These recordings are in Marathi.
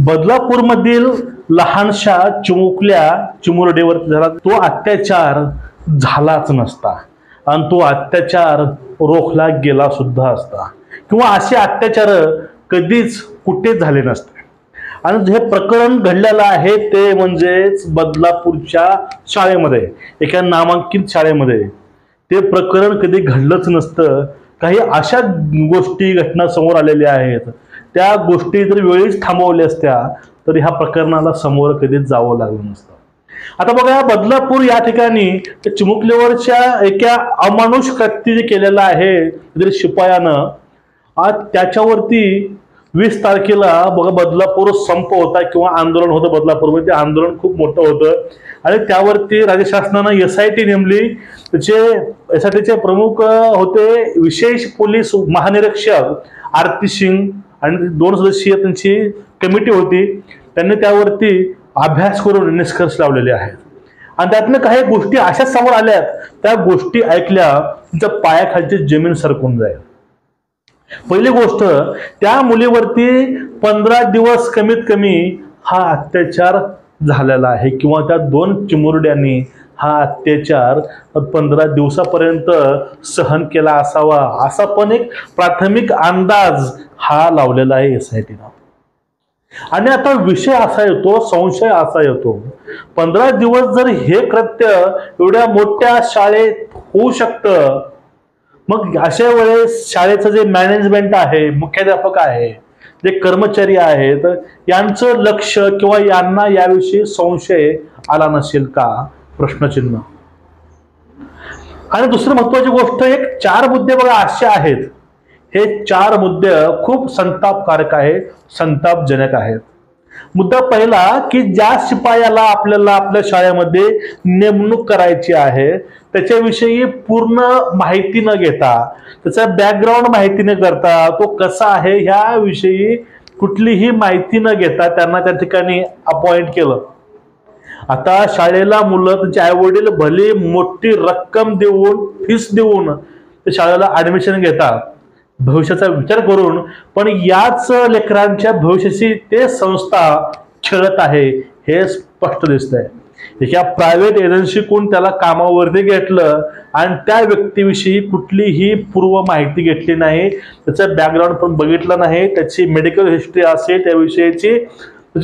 बदलापूरमधील लहानशा चिमुरडेवर झाला तो अत्याचार झालाच नसता आणि तो अत्याचार रोखला गेला सुद्धा असता किंवा असे अत्याचार कधीच कुठे झाले नसते। आणि हे प्रकरण घडलेलं आहे ते म्हणजेच बदलापूरच्या शाळेमध्ये, एका नामांकित शाळेमध्ये ते प्रकरण कधी घडलंच नसतं। काही अशा गोष्टी घटना समोर आलेल्या आहेत, त्या गोष्टी जर वेळीच थांबवल्या असत्या तर ह्या प्रकरणाला समोर कधीच जावं लागलं नसतं। आता बघा, बदलापूर या ठिकाणी चिमुकलेवरच्या एका अमानुष कृत्य केलेलं आहे शिपायानं, आज त्याच्यावरती 20 तारखेला बघा बदलापूर संप होता किंवा आंदोलन होतं बदलापूरमध्ये। आंदोलन खूप मोठं होतं आणि त्यावरती राज्य शासनानं SIT नेमली। त्याचे SITचे प्रमुख होते विशेष पोलीस महानिरीक्षक आरती सिंग आणि 2 सदस्यीय त्यांची कमिटी होती। त्यांनी त्यावरती अभ्यास करून निष्कर्ष लावलेले आहेत आणि त्यातनं काही गोष्टी अशा समोर आल्यात, त्या गोष्टी ऐकल्या तुमच्या पायाखालची जमीन सरकून जाईल। पहिली गोष्ट, त्या मुलीवरती 15 दिवस कमीत कमी हा अत्याचार झालेला आहे किंवा त्या 2 चिमुरड्यांनी हा अत्याचार 15 दिवसापर्यंत सहन केला असावा, असा पण एक प्राथमिक अंदाज हा लावलेला आहे SITनं। आणि आता विषय असा येतो, संशय असा येतो, 15 दिवस जर हे कृत्य एवढ्या मोठ्या शाळेत होऊ शकतं, मग अशा वेळेस शाळेचं जे मॅनेजमेंट आहे, मुख्याध्यापक आहे, जे कर्मचारी आहेत, यांचं लक्ष किंवा यांना याविषयी संशय आला नसेल का, प्रश्नचिन्ह। आणि दुसरी महत्त्वाची गोष्ट, एक 4 मुद्दे बघा असे आहेत, हे 4 मुद्दे खूप संतापकारक आहेत, संतापजनक आहेत। मुद्दा पहिला की ज्या शिपायाला आपल्याला आपल्या शाळेमध्ये नेमणूक करायची आहे त्याच्याविषयी पूर्ण माहिती न घेता, त्याचा बॅकग्राऊंड माहिती न करता, तो कसा आहे ह्याविषयी कुठलीही माहिती न घेता त्यांना त्या ठिकाणी अपॉइंट केलं। आता शाळेला मुलं त्यांचे आईवडील भले मोठी रक्कम देऊन, फीस देऊन ते शाळेला ऍडमिशन घेतात भविष्याचा विचार करून, पण याच लेकरांच्या भविष्याची ते संस्था खेळत आहे हे स्पष्ट दिसतंय। एका प्रायव्हेट एजन्सीकडून त्याला कामावरती घेतलं आणि त्या व्यक्तीविषयी कुठलीही पूर्व माहिती घेतली नाही, त्याचं बॅकग्राऊंड पण बघितलं नाही, त्याची मेडिकल हिस्ट्री असेल त्याविषयीची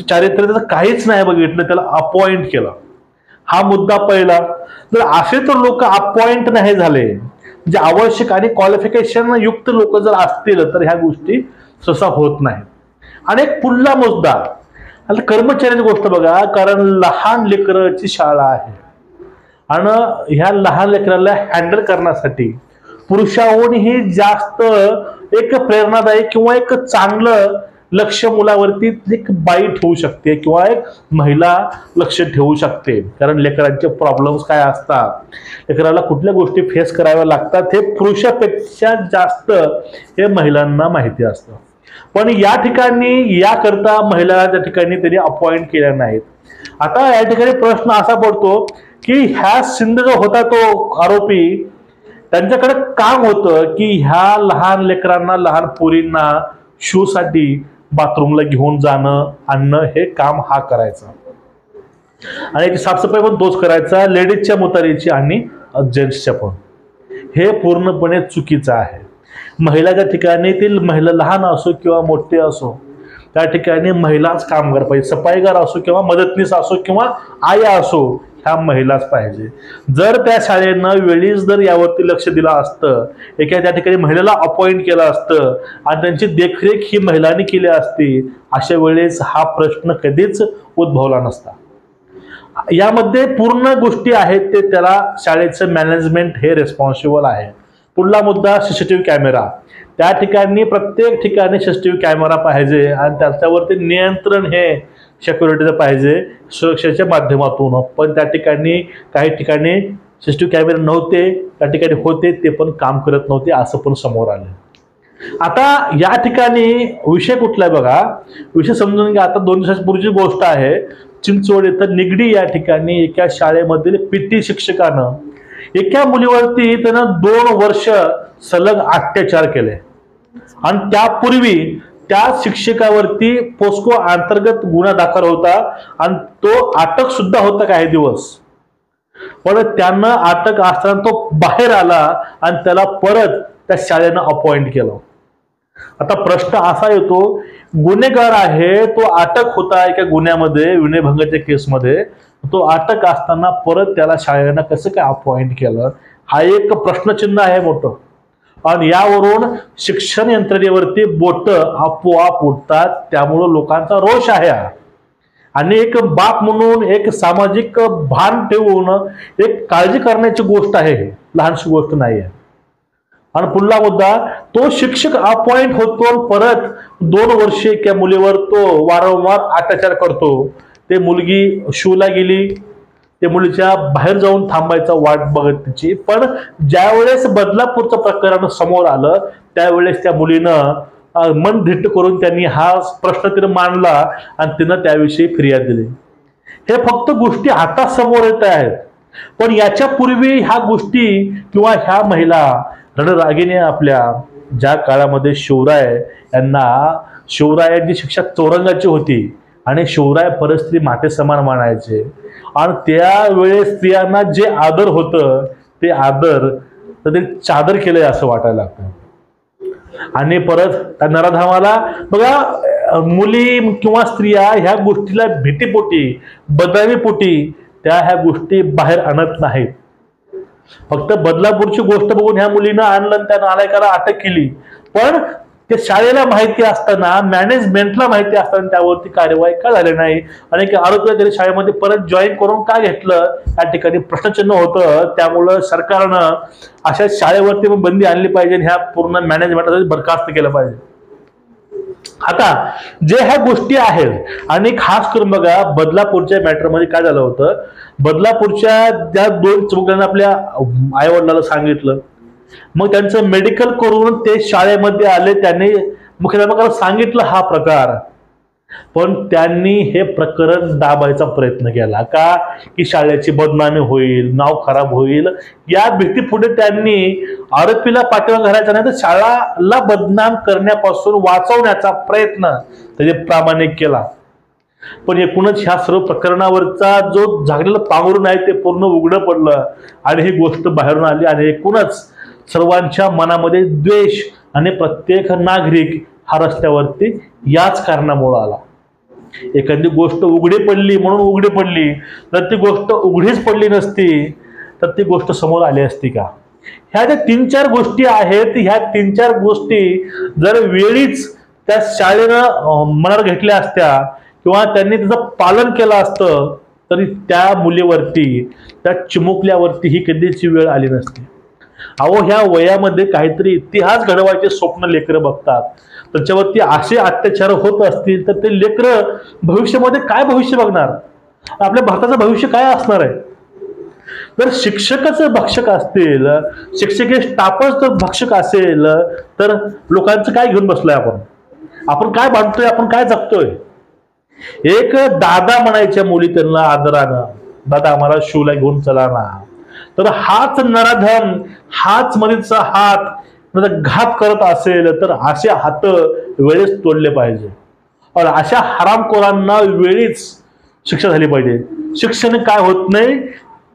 चारित्र्य त्याचं काहीच नाही बघितलं, त्याला अपॉइंट केलं। हा मुद्दा पहिला। जर असे तर लोक अपॉइंट नाही झाले, जे आवश्यक आणि क्वालिफिकेशन युक्त लोक जर असतील तर ह्या गोष्टी सहसा होत नाही। आणि एक पुढला मुद्दा, आता कर्मचाऱ्यांची गोष्ट बघा, कारण लहान लेकराची शाळा आहे आणि ह्या लहान लेकराला हँडल करण्यासाठी पुरुषाहूनही जास्त एक प्रेरणादायी किंवा एक चांगलं लक्ष मुलावरती एक बाई ठेवू शकते किंवा एक महिला लक्ष ठेवू शकते। कारण लेकरांचे प्रॉब्लेम्स काय असतात, लेकराला कुठल्या गोष्टी फेस कराव्या लागतात हे पुरुषापेक्षा जास्त हे महिलांना माहिती असतं। पण या ठिकाणी याकरता महिला त्या ठिकाणी त्यांनी अपॉइंट केल्या नाहीत। आता या ठिकाणी प्रश्न असा पडतो की ह्या सिंध जो होता तो आरोपी, त्यांच्याकडे काम होतं की ह्या लहान लेकरांना, लहान पोरींना शू साठी बाथरूमला घेऊन जाणं आणणं हे काम हा करायचा आणि याची साफसफाई पण तोच करायचा, लेडीजच्या मुतारीची आणि जेंट्सच्या पण। हे पूर्णपणे चुकीचं आहे। महिलाच्या ठिकाणी ती महिला लहान असो किंवा मोठे असो, त्या ठिकाणी महिलाच कामगार पाहिजे, सफाईगार असो किंवा मदतनीस असो किंवा आया असो, ह्या महिलाच पाहिजे। जर त्या शाळेनं वेळीच जर यावरती लक्ष दिलं असतं, एका त्या ठिकाणी महिलेला अपॉइंट केलं असतं आणि त्यांची देखरेख ही महिलांनी केली असती, अशा वेळेस हा प्रश्न कधीच उद्भवला नसता। यामध्ये पूर्ण गोष्टी आहेत ते त्याला शाळेचं मॅनेजमेंट हे रिस्पॉन्सिबल आहे। पुढला मुद्दा, CCTV कॅमेरा। त्या ठिकाणी प्रत्येक ठिकाणी CCTV कॅमेरा पाहिजे आणि त्याच्यावरती नियंत्रण हे सिक्युरिटीचं पाहिजे सुरक्षेच्या माध्यमातून। पण त्या ठिकाणी काही ठिकाणी CCTV कॅमेरे नव्हते, त्या ठिकाणी होते ते पण काम करत नव्हते, असं पण समोर आलं। आता या ठिकाणी विषय कुठला आहे बघा, विषय समजून घ्या। आता 2 दिवसापूर्वीची गोष्ट आहे, चिंचवड इथं निगडी या ठिकाणी एका शाळेमधील PT शिक्षकानं एका मुलीवरती त्यानं 2 वर्ष सलग अत्याचार केले आणि त्यापूर्वी त्या शिक्षकावरती पोस्को अंतर्गत गुन्हा दाखल होता आणि तो अटक सुद्धा होता काही दिवस, पण त्यानं अटक असताना तो बाहेर आला आणि त्याला परत त्या शाळेनं अपॉइंट केलं. आता प्रश्न असा येतो, गुन्हेगार आहे तो, अटक होता एका गुन्ह्यामध्ये, विनयभंगाच्या केसमध्ये, तो अटक असताना परत त्याला शाळेनं कसं काय अपॉइंट केलं, हा एक प्रश्नचिन्ह आहे मोठं. आणि यावरून शिक्षण यंत्रणेवरती बोट आपोआप उठतात. त्यामुळं लोकांचा रोष आहे. आणि एक बाप म्हणून एक सामाजिक भान ठेवून एक काळजी करण्याची गोष्ट आहे, लहानशी गोष्ट नाही आहे. आणि पुढला मुद्दा, तो शिक्षक अपॉइंट होतो, परत 2 वर्षे त्या मुलीवर तो वारंवार अत्याचार करतो. ते मुलगी शूला गेली, ते मुलीच्या बाहेर जाऊन थांबायचा वाट बघत तिची. पण ज्यावेळेस बदलापूरचं प्रकरण समोर आलं त्यावेळेस त्या मुलीनं मन धिट्ट करून त्यांनी हा प्रश्न तिने मांडला आणि तिनं त्याविषयी फिर्याद दिली. हे फक्त गोष्टी आता समोर येत आहेत, पण याच्या पूर्वी ह्या गोष्टी किंवा ह्या महिला रणरागिणी आपल्या ज्या काळामध्ये शिवराय यांना, शिवरायांची शिक्षा चौरंगाची होती आणि शिवराय परिस्थिती माते समान मानायचे आणि त्यावेळेस स्त्रियांना जे आदर होतं ते आदर तर ते चादर केलंय असं वाटायला लागतं. आणि परत त्या नराधामाला बघा, मुली किंवा स्त्रिया ह्या गोष्टीला भीतीपोटी, बदनामीपोटी त्या ह्या गोष्टी बाहेर आणत नाहीत. फक्त बदलापूरची गोष्ट बघून ह्या मुलीनं आणलं, त्या नालायकाला अटक केली, पण ते शाळेला माहिती असताना, मॅनेजमेंटला माहिती असताना त्यावरती कार्यवाही का झाली नाही, आणि आरोपीला तरी शाळेमध्ये परत जॉईन करून का घेतलं, या ठिकाणी प्रश्नचिन्ह होतं. त्यामुळं सरकारनं अशा शाळेवरती बंदी आणली पाहिजे, ह्या पूर्ण मॅनेजमेंटला बरखास्त केलं पाहिजे. आता जे ह्या गोष्टी आहेत, आणि खास करून बघा बदलापूरच्या मॅटरमध्ये काय झालं होतं, बदलापूरच्या त्या 2 चौघांना आपल्या आईवडिलाला सांगितलं, मग त्यांचं मेडिकल करून ते शाळेमध्ये आले, त्यांनी मुख्याध्यापकाला सांगितलं हा प्रकार, पण त्यांनी हे प्रकरण दाबायचा प्रयत्न केला का, की शाळेची बदनामी होईल, नाव खराब होईल, या भीतीपुढे त्यांनी आरोपीला पाठिंबा घालायचा नाही तर शाळेला बदनाम करण्यापासून वाचवण्याचा प्रयत्न त्याने प्रामाणिक केला. पण एकूणच ह्या सर्व प्रकरणावरचा जो झाकलेला पांघरून आहे ते पूर्ण उघडं पडलं आणि ही गोष्ट बाहेरून आली. आणि एकूणच सर्वांच्या मनामध्ये द्वेष, आणि प्रत्येक नागरिक हा रस्त्यावरती याच कारणामुळे आला. एखादी गोष्ट उघडी पडली म्हणून उघडी पडली, तर ती गोष्ट उघडीच पडली नसती तर ती गोष्ट समोर आली असती का. ह्या ज्या 3-4 गोष्टी आहेत, ह्या 3-4 गोष्टी जर वेळीच त्या शाळेनं मनावर घेतल्या असत्या किंवा त्यांनी त्याचं पालन केलं असतं तरी त्या मुलीवरती, त्या चिमुकल्यावरती ही कधीची वेळ आली नसती. अहो, ह्या वयामध्ये काहीतरी इतिहास घडवायचे स्वप्न लेकरं बघतात, त्याच्यावरती असे अत्याचार होत असतील तर ते लेकरं भविष्यामध्ये काय भविष्य बघणार, आपल्या भारताचं भविष्य काय असणार आहे. जर शिक्षकच भक्षक असतील, शिक्षकीय स्टाफच जर भक्षक असेल तर लोकांचं काय घेऊन बसलोय आपण काय बांधतोय, आपण काय जगतोय. एक दादा म्हणायच्या मुली त्यांना आदरानं, दादा आम्हाला शूला घेऊन चला ना, तर हाच नराधम, हाच मनीचा हात घात करत असेल तर असे हात वेळेस तोडले पाहिजे. और अशा हरामखोरांना वेळीच शिक्षा झाली पाहिजे. शिक्षण काय होत नाही,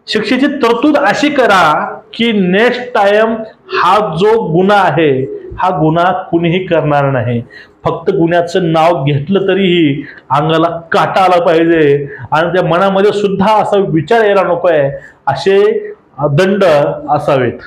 शिक्षेची तरतूद अशी करा की नेक्स्ट टाइम हा जो गुन्हा आहे हा गुन्हा कुणीही करणार नाही. फक्त गुन्ह्याचं नाव घेतलं तरीही अंगाला काटा आला पाहिजे आणि त्या मनामध्ये सुद्धा असा विचार यायला नकोय, असे दंड असावेत.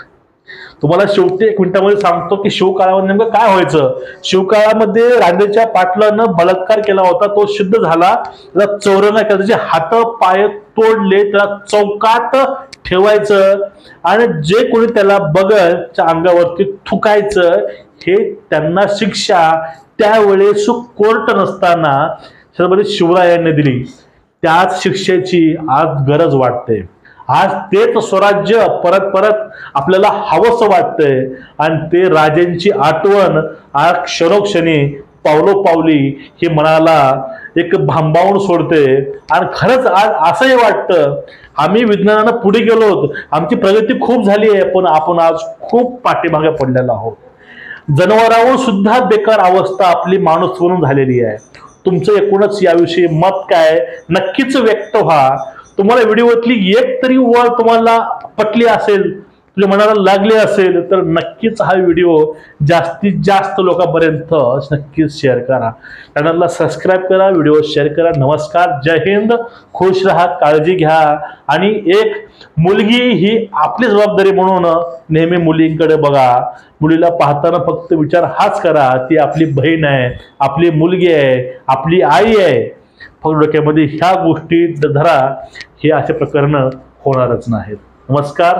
तुम्हाला शेवटी 1 मिनिटामध्ये सांगतो की शिवकाळामध्ये नेमकं काय व्हायचं. शिवकाळामध्ये रांदेच्या पाटलानं बलात्कार केला होता, तो सिद्ध झाला, त्याला चौरंगा केला, त्याचे हात पाय तोडले, त्याला चौकात ठेवायचं आणि जे कोणी त्याला बघल त्या अंगावरती थुकायचं. हे त्यांना शिक्षा त्यावेळेस कोर्ट नसताना छत्रपती शिवरायांनी दिली. त्याच शिक्षेची आज गरज वाटते. आज तेच स्वराज्य परत परत आपल्याला हवंसं वाटतंय आणि ते राजांची आठवण आज क्षणोक्षणी पावलोपावली हे मनाला एक भांबावून सोडते. आणि खरंच आज असंही वाटतं आम्ही विज्ञानानं पुढे गेलो, आमची प्रगती खूप झाली आहे, पण आपण आज खूप पाठीमागे पडलेलो आहोत. जनावरांवर सुद्धा बेकार अवस्था आपली माणूस म्हणून झालेली आहे. तुमचं एकूणच याविषयी मत काय नक्कीच व्यक्त व्हा. तुम्हाला व्हिडिओतली एक तरी ओळ तुम्हाला पटली असेल, तुझ्या मनाला लागले असेल तर नक्कीच हा व्हिडिओ जास्तीत जास्त लोकांपर्यंत नक्कीच शेअर करा. चॅनलला सबस्क्राईब करा, व्हिडिओ शेअर करा. नमस्कार, जय हिंद, खुश राहा, काळजी घ्या. आणि एक मुलगी ही आपली जबाबदारी म्हणून नेहमी मुलींकडे बघा. मुलीला पाहताना फक्त विचार हाच करा, ती आपली बहीण आहे, आपली मुलगी आहे, आपली आई आहे. फक्त डोक्यामध्ये ह्या गोष्टी धरा, हे असे प्रकरण होणारच नाहीत. नमस्कार.